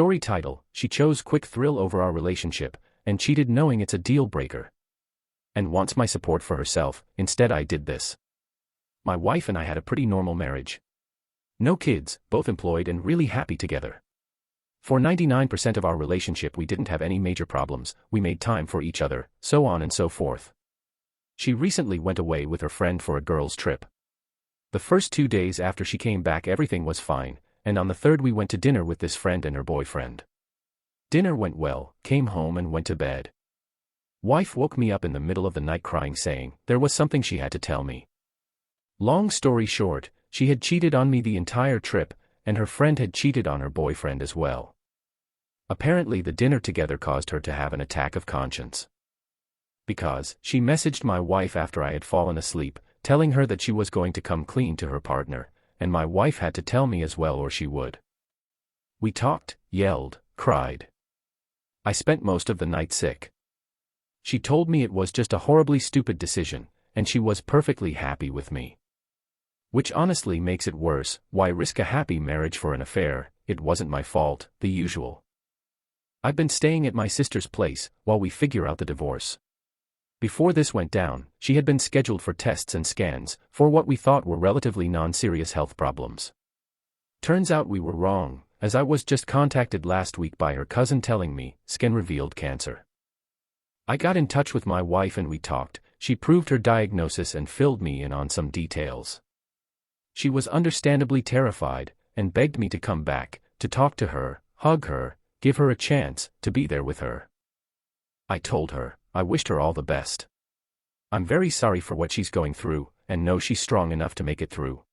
Story title: She chose quick thrill over our relationship, and cheated knowing it's a deal breaker. And wants my support for herself, instead I did this. My wife and I had a pretty normal marriage. No kids, both employed and really happy together. For 99% of our relationship we didn't have any major problems, we made time for each other, so on and so forth. She recently went away with her friend for a girls' trip. The first 2 days after she came back everything was fine, and on the third we went to dinner with this friend and her boyfriend. Dinner went well, came home and went to bed. Wife woke me up in the middle of the night crying saying there was something she had to tell me. Long story short, she had cheated on me the entire trip, and her friend had cheated on her boyfriend as well. Apparently the dinner together caused her to have an attack of conscience. Because she messaged my wife after I had fallen asleep, telling her that she was going to come clean to her partner, and my wife had to tell me as well or she would. We talked, yelled, cried. I spent most of the night sick. She told me it was just a horribly stupid decision, and she was perfectly happy with me. Which honestly makes it worse. Why risk a happy marriage for an affair? It wasn't my fault, the usual. I've been staying at my sister's place while we figure out the divorce. Before this went down, she had been scheduled for tests and scans for what we thought were relatively non-serious health problems. Turns out we were wrong, as I was just contacted last week by her cousin telling me scan revealed cancer. I got in touch with my wife and we talked. She proved her diagnosis and filled me in on some details. She was understandably terrified, and begged me to come back, to talk to her, hug her, give her a chance, to be there with her. I told her I wished her all the best. I'm very sorry for what she's going through, and know she's strong enough to make it through.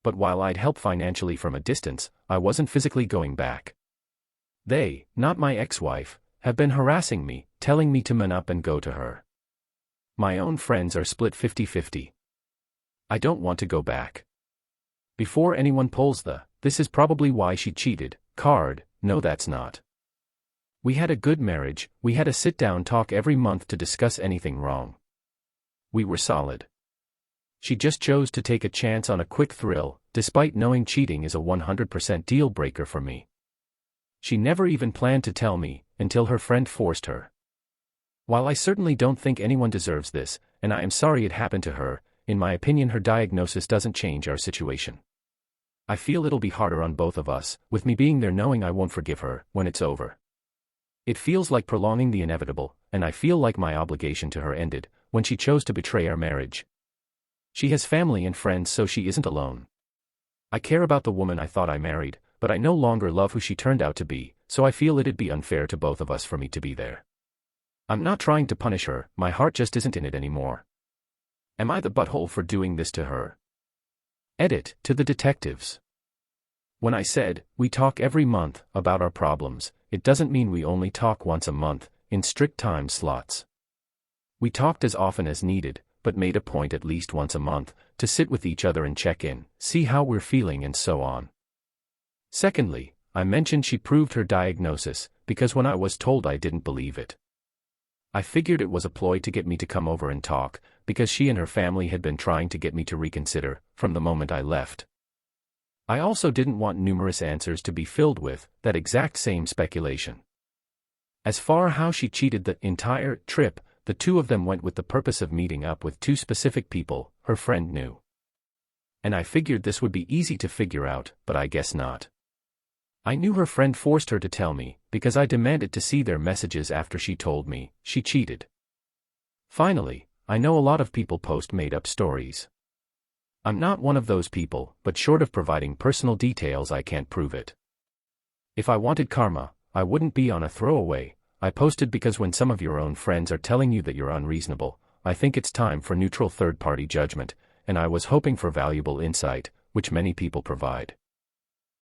But while I'd help financially from a distance, I wasn't physically going back. They, not my ex-wife, have been harassing me, telling me to man up and go to her. My own friends are split 50-50. I don't want to go back. Before anyone pulls this is probably why she cheated card, no that's not. We had a good marriage, we had a sit-down talk every month to discuss anything wrong. We were solid. She just chose to take a chance on a quick thrill, despite knowing cheating is a 100% deal breaker for me. She never even planned to tell me, until her friend forced her. While I certainly don't think anyone deserves this, and I am sorry it happened to her, in my opinion her diagnosis doesn't change our situation. I feel it'll be harder on both of us, with me being there knowing I won't forgive her when it's over. It feels like prolonging the inevitable, and I feel like my obligation to her ended when she chose to betray our marriage. She has family and friends so she isn't alone. I care about the woman I thought I married, but I no longer love who she turned out to be, so I feel it'd be unfair to both of us for me to be there. I'm not trying to punish her, my heart just isn't in it anymore. Am I the butthole for doing this to her? Edit, to the detectives. When I said, we talk every month about our problems, it doesn't mean we only talk once a month, in strict time slots. We talked as often as needed, but made a point at least once a month, to sit with each other and check in, see how we're feeling and so on. Secondly, I mentioned she proved her diagnosis, because when I was told I didn't believe it. I figured it was a ploy to get me to come over and talk, because she and her family had been trying to get me to reconsider, from the moment I left. I also didn't want numerous answers to be filled with that exact same speculation. As far how she cheated the entire trip, the two of them went with the purpose of meeting up with two specific people her friend knew. And I figured this would be easy to figure out, but I guess not. I knew her friend forced her to tell me, because I demanded to see their messages after she told me she cheated. Finally, I know a lot of people post made-up stories. I'm not one of those people, but short of providing personal details I can't prove it. If I wanted karma, I wouldn't be on a throwaway. I posted because when some of your own friends are telling you that you're unreasonable, I think it's time for neutral third-party judgment, and I was hoping for valuable insight, which many people provide.